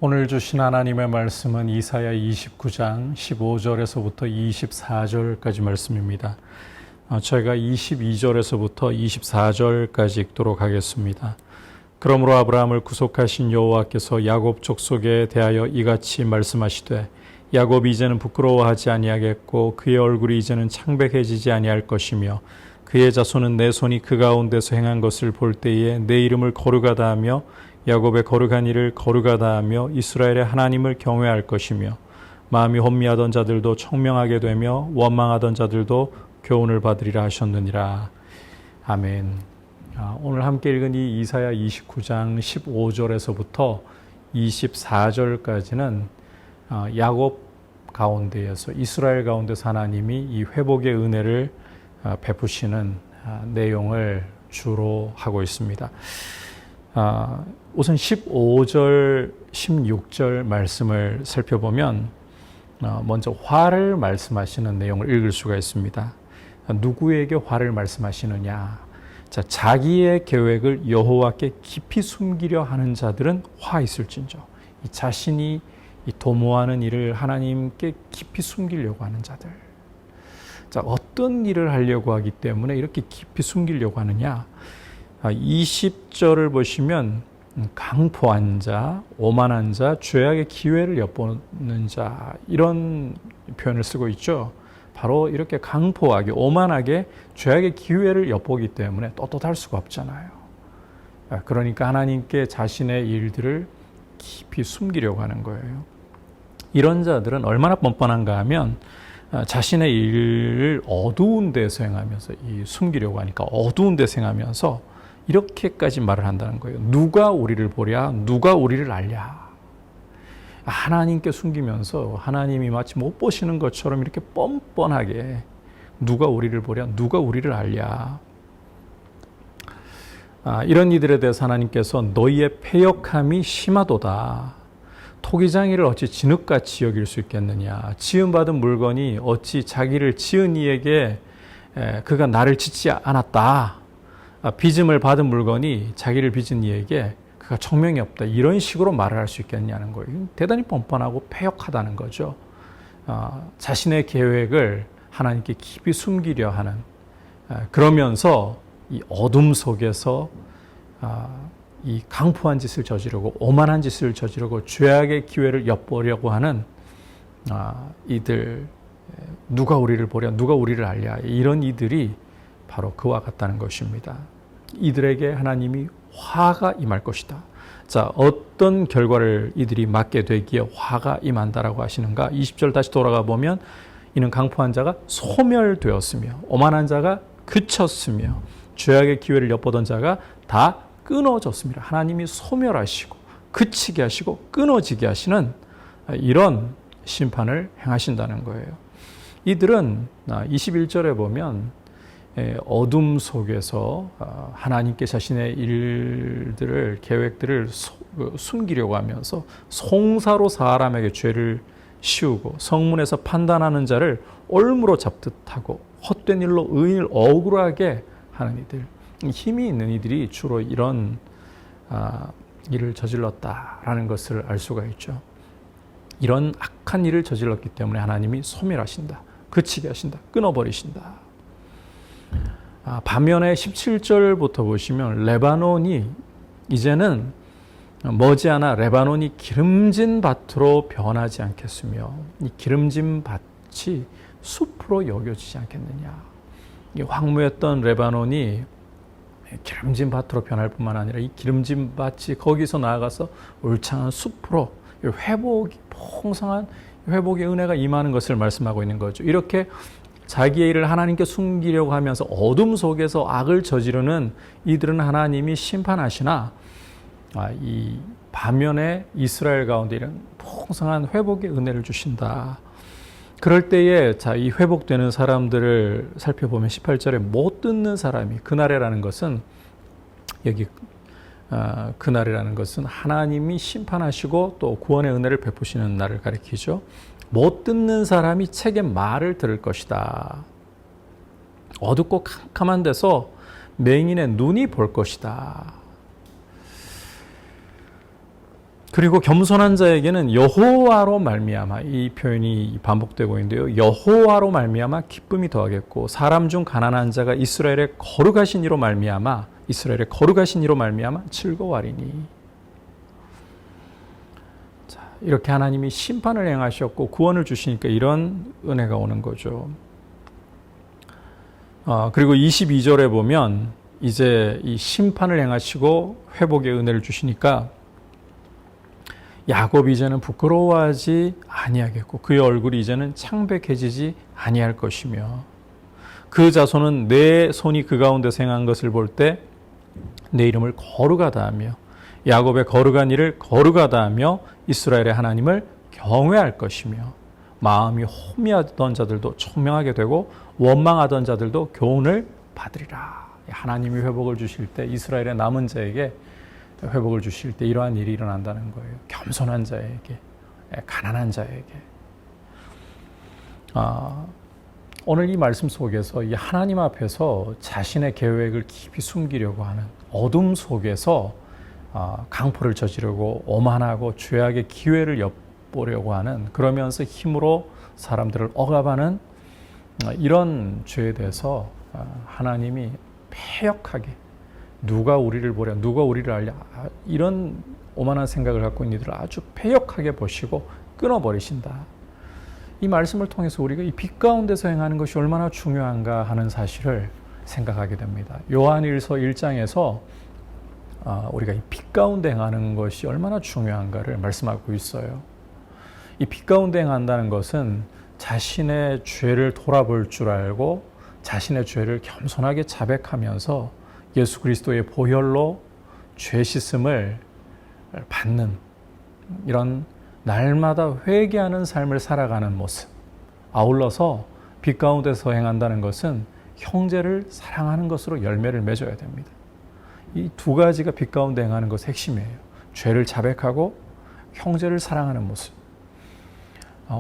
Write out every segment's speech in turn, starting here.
오늘 주신 하나님의 말씀은 이사야 29장 15절에서부터 24절까지 말씀입니다. 저희가 22절에서부터 24절까지 읽도록 하겠습니다. 그러므로 아브라함을 구속하신 여호와께서 야곱 족속에 대하여 이같이 말씀하시되 야곱이 이제는 부끄러워하지 아니하겠고 그의 얼굴이 이제는 창백해지지 아니할 것이며 그의 자손은 내 손이 그 가운데서 행한 것을 볼 때에 내 이름을 거룩하다 하며 야곱의 거룩한 일을 거룩하다 하며 이스라엘의 하나님을 경외할 것이며 마음이 혼미하던 자들도 청명하게 되며 원망하던 자들도 교훈을 받으리라 하셨느니라. 아멘. 오늘 함께 읽은 이 이사야 29장 15절에서부터 24절까지는 야곱 가운데에서 이스라엘 가운데서 하나님이 이 회복의 은혜를 베푸시는 내용을 주로 하고 있습니다. 우선 15절, 16절 말씀을 살펴보면 먼저 화를 말씀하시는 내용을 읽을 수가 있습니다. 누구에게 화를 말씀하시느냐? 자, 자기의 계획을 여호와께 깊이 숨기려 하는 자들은 화 있을진저. 이 자신이 이 도모하는 일을 하나님께 깊이 숨기려고 하는 자들. 자, 어떤 일을 하려고 하기 때문에 이렇게 깊이 숨기려고 하느냐? 20절을 보시면 강포한 자, 오만한 자, 죄악의 기회를 엿보는 자 이런 표현을 쓰고 있죠. 바로 이렇게 강포하게, 오만하게 죄악의 기회를 엿보기 때문에 떳떳할 수가 없잖아요. 그러니까 하나님께 자신의 일들을 깊이 숨기려고 하는 거예요. 이런 자들은 얼마나 뻔뻔한가 하면 자신의 일을 어두운 데서 행하면서 숨기려고 하니까 어두운 데서 행하면서 이렇게까지 말을 한다는 거예요. 누가 우리를 보랴? 누가 우리를 알랴? 하나님께 숨기면서 하나님이 마치 못 보시는 것처럼 이렇게 뻔뻔하게 누가 우리를 보랴? 누가 우리를 알랴? 이런 이들에 대해서 하나님께서 너희의 패역함이 심하도다. 토기장이를 어찌 진흙같이 여길 수 있겠느냐? 지음받은 물건이 어찌 자기를 지은 이에게 그가 나를 짓지 않았다. 빚음을 받은 물건이 자기를 빚은 이에게 그가 청명이 없다. 이런 식으로 말을 할 수 있겠냐는 거예요. 대단히 뻔뻔하고 패역하다는 거죠. 자신의 계획을 하나님께 깊이 숨기려 하는 그러면서 이 어둠 속에서 이 강포한 짓을 저지르고 오만한 짓을 저지르고 죄악의 기회를 엿보려고 하는 이들 누가 우리를 보랴 누가 우리를 알랴 이런 이들이 바로 그와 같다는 것입니다. 이들에게 하나님이 화가 임할 것이다. 자, 어떤 결과를 이들이 맞게 되기에 화가 임한다라고 하시는가? 20절 다시 돌아가 보면 이는 강포한 자가 소멸되었으며 오만한 자가 그쳤으며 죄악의 기회를 엿보던 자가 다 끊어졌습니다. 하나님이 소멸하시고 그치게 하시고 끊어지게 하시는 이런 심판을 행하신다는 거예요. 이들은 21절에 보면 어둠 속에서 하나님께 자신의 일들을 계획들을 숨기려고 하면서 송사로 사람에게 죄를 씌우고 성문에서 판단하는 자를 올무로 잡듯 하고 헛된 일로 의인을 억울하게 하는 이들, 힘이 있는 이들이 주로 이런 일을 저질렀다라는 것을 알 수가 있죠. 이런 악한 일을 저질렀기 때문에 하나님이 소멸하신다, 그치게 하신다, 끊어버리신다. 반면에 17절부터 보시면 레바논이 이제는 머지않아 레바논이 기름진 밭으로 변하지 않겠으며 이 기름진 밭이 숲으로 여겨지지 않겠느냐. 이 황무했던 레바논이 기름진 밭으로 변할 뿐만 아니라 이 기름진 밭이 거기서 나아가서 울창한 숲으로 회복이 풍성한 회복의 은혜가 임하는 것을 말씀하고 있는 거죠. 이렇게 자기의 일을 하나님께 숨기려고 하면서 어둠 속에서 악을 저지르는 이들은 하나님이 심판하시나 이 반면에 이스라엘 가운데 이런 풍성한 회복의 은혜를 주신다. 그럴 때에 이 회복되는 사람들을 살펴보면 18절에 못 듣는 사람이 그날이라는 것은 여기 그날이라는 것은 하나님이 심판하시고 또 구원의 은혜를 베푸시는 날을 가리키죠. 못 듣는 사람이 책의 말을 들을 것이다. 어둡고 캄캄한 데서 맹인의 눈이 볼 것이다. 그리고 겸손한 자에게는 여호와로 말미암아, 이 표현이 반복되고 있는데요. 여호와로 말미암아 기쁨이 더하겠고 사람 중 가난한 자가 이스라엘의 거룩하신 이로 말미암아 즐거워하리니. 자, 이렇게 하나님이 심판을 행하셨고 구원을 주시니까 이런 은혜가 오는 거죠. 그리고 22절에 보면 이제 이 심판을 행하시고 회복의 은혜를 주시니까 야곱이 이제는 부끄러워하지 아니하겠고 그의 얼굴이 이제는 창백해지지 아니할 것이며 그 자손은 내 손이 그 가운데서 행한 것을 볼 때 내 이름을 거룩하다 하며 야곱의 거룩한 일을 거룩하다 하며 이스라엘의 하나님을 경외할 것이며 마음이 혼미하던 자들도 청명하게 되고 원망하던 자들도 교훈을 받으리라. 하나님이 회복을 주실 때 이스라엘의 남은 자에게 회복을 주실 때 이러한 일이 일어난다는 거예요. 겸손한 자에게, 가난한 자에게. 오늘 이 말씀 속에서 이 하나님 앞에서 자신의 계획을 깊이 숨기려고 하는 어둠 속에서 강포를 저지르고 오만하고 죄악의 기회를 엿보려고 하는, 그러면서 힘으로 사람들을 억압하는 이런 죄에 대해서 하나님이 패역하게, 누가 우리를 보랴, 누가 우리를 알랴, 이런 오만한 생각을 갖고 있는 이들을 아주 패역하게 보시고 끊어버리신다. 이 말씀을 통해서 우리가 이 빛 가운데서 행하는 것이 얼마나 중요한가 하는 사실을 생각하게 됩니다. 요한일서 1장에서 우리가 이 빛 가운데 행하는 것이 얼마나 중요한가를 말씀하고 있어요. 이 빛 가운데 행한다는 것은 자신의 죄를 돌아볼 줄 알고 자신의 죄를 겸손하게 자백하면서 예수 그리스도의 보혈로 죄 씻음을 받는 이런 날마다 회개하는 삶을 살아가는 모습. 아울러서 빛 가운데서 행한다는 것은 형제를 사랑하는 것으로 열매를 맺어야 됩니다. 이 두 가지가 빛 가운데 행하는 것의 핵심이에요. 죄를 자백하고 형제를 사랑하는 모습.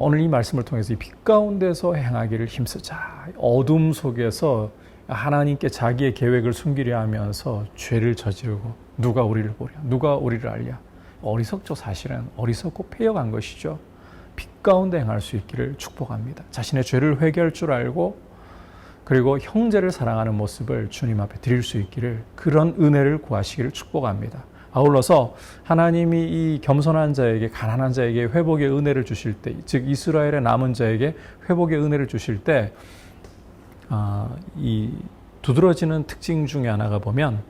오늘 이 말씀을 통해서 이 빛 가운데서 행하기를 힘쓰자. 어둠 속에서 하나님께 자기의 계획을 숨기려 하면서 죄를 저지르고 누가 우리를 보랴, 누가 우리를 알랴. 어리석죠. 사실은 어리석고 패역한 것이죠. 빛 가운데 행할 수 있기를 축복합니다. 자신의 죄를 회개할 줄 알고 그리고 형제를 사랑하는 모습을 주님 앞에 드릴 수 있기를, 그런 은혜를 구하시기를 축복합니다. 아울러서 하나님이 이 겸손한 자에게, 가난한 자에게 회복의 은혜를 주실 때, 즉 이스라엘의 남은 자에게 회복의 은혜를 주실 때 이 두드러지는 특징 중에 하나가 보면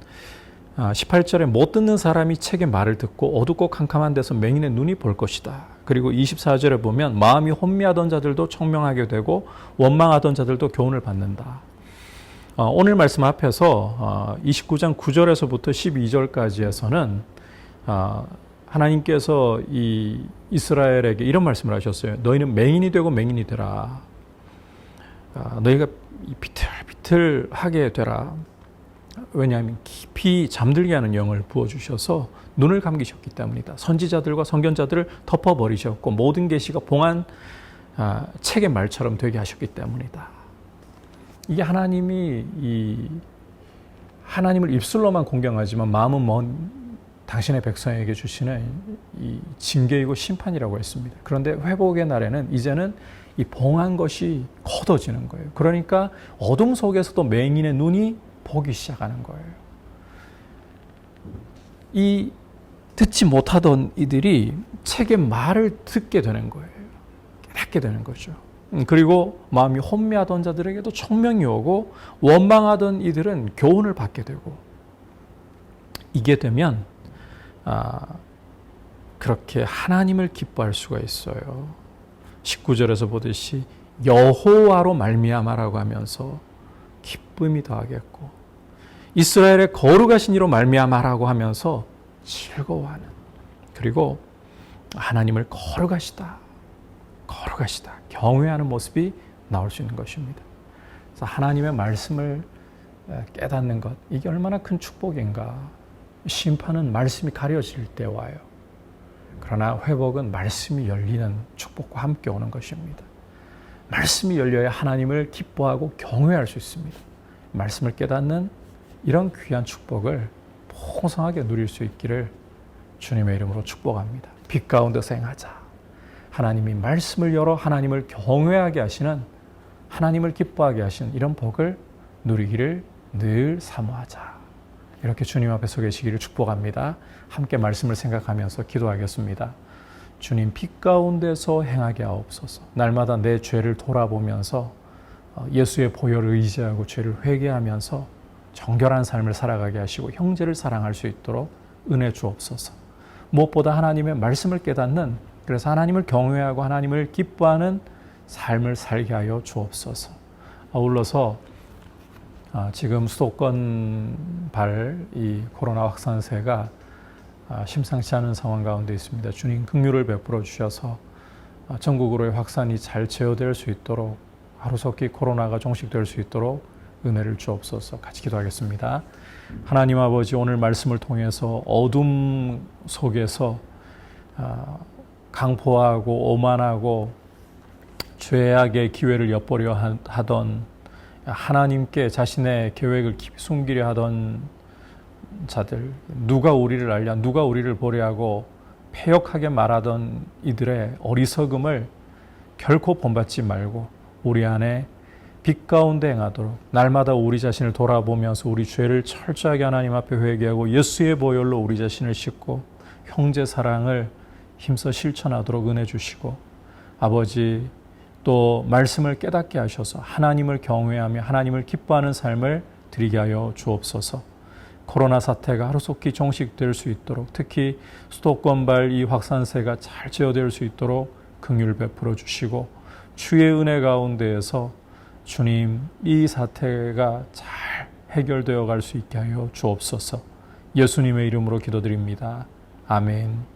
18절에 못 듣는 사람이 책의 말을 듣고 어둡고 캄캄한 데서 맹인의 눈이 볼 것이다. 그리고 24절에 보면 마음이 혼미하던 자들도 청명하게 되고 원망하던 자들도 교훈을 받는다. 오늘 말씀 앞에서 29장 9절에서부터 12절까지에서는 하나님께서 이 이스라엘에게 이런 말씀을 하셨어요. 너희는 맹인이 되고 맹인이 되라. 너희가 비틀비틀하게 되라. 왜냐하면 깊이 잠들게 하는 영을 부어주셔서 눈을 감기셨기 때문이다. 선지자들과 선견자들을 덮어버리셨고 모든 계시가 봉한 책의 말처럼 되게 하셨기 때문이다. 이게 하나님을 입술로만 공경하지만 마음은 먼 당신의 백성에게 주시는 이 징계이고 심판이라고 했습니다. 그런데 회복의 날에는 이제는 이 봉한 것이 걷어지는 거예요. 그러니까 어둠 속에서도 맹인의 눈이 보기 시작하는 거예요. 이 듣지 못하던 이들이 책의 말을 듣게 되는 거예요. 깨닫게 되는 거죠. 그리고 마음이 혼미하던 자들에게도 청명이 오고 원망하던 이들은 교훈을 받게 되고, 이게 되면 그렇게 하나님을 기뻐할 수가 있어요. 19절에서 보듯이 여호와로 말미암아라고 하면서 기쁨이 더하겠고 이스라엘의 거룩하신 이로 말미암아라고 하면서 즐거워하는, 그리고 하나님을 거룩하시다 경외하는 모습이 나올 수 있는 것입니다. 그래서 하나님의 말씀을 깨닫는 것, 이게 얼마나 큰 축복인가. 심판은 말씀이 가려질 때 와요. 그러나 회복은 말씀이 열리는 축복과 함께 오는 것입니다. 말씀이 열려야 하나님을 기뻐하고 경외할 수 있습니다. 말씀을 깨닫는 이런 귀한 축복을 풍성하게 누릴 수 있기를 주님의 이름으로 축복합니다. 빛 가운데서 행하자. 하나님이 말씀을 열어 하나님을 경외하게 하시는, 하나님을 기뻐하게 하시는 이런 복을 누리기를 늘 사모하자. 이렇게 주님 앞에 서 계시기를 축복합니다. 함께 말씀을 생각하면서 기도하겠습니다. 주님, 빛 가운데서 행하게 하옵소서. 날마다 내 죄를 돌아보면서 예수의 보혈을 의지하고 죄를 회개하면서 정결한 삶을 살아가게 하시고 형제를 사랑할 수 있도록 은혜 주옵소서. 무엇보다 하나님의 말씀을 깨닫는, 그래서 하나님을 경외하고 하나님을 기뻐하는 삶을 살게 하여 주옵소서. 아울러서 지금 수도권발 이 코로나 확산세가 심상치 않은 상황 가운데 있습니다. 주님 긍휼을 베풀어 주셔서 전국으로의 확산이 잘 제어될 수 있도록, 하루속히 코로나가 종식될 수 있도록 은혜를 주옵소서. 같이 기도하겠습니다. 하나님 아버지, 오늘 말씀을 통해서 어둠 속에서 강포하고 오만하고 죄악의 기회를 엿보려 하던, 하나님께 자신의 계획을 깊이 숨기려 하던 자들, 누가 우리를 알랴, 누가 우리를 보려 하고 패역하게 말하던 이들의 어리석음을 결코 본받지 말고 우리 안에 빛 가운데 행하도록, 날마다 우리 자신을 돌아보면서 우리 죄를 철저하게 하나님 앞에 회개하고 예수의 보혈로 우리 자신을 씻고 형제 사랑을 힘써 실천하도록 은혜 주시고, 아버지 또 말씀을 깨닫게 하셔서 하나님을 경외하며 하나님을 기뻐하는 삶을 드리게 하여 주옵소서. 코로나 사태가 하루속히 종식될 수 있도록, 특히 수도권발 이 확산세가 잘 제어될 수 있도록 긍휼 베풀어 주시고, 주의 은혜 가운데에서 주님, 이 사태가 잘 해결되어 갈 수 있게 하여 주옵소서. 예수님의 이름으로 기도드립니다. 아멘.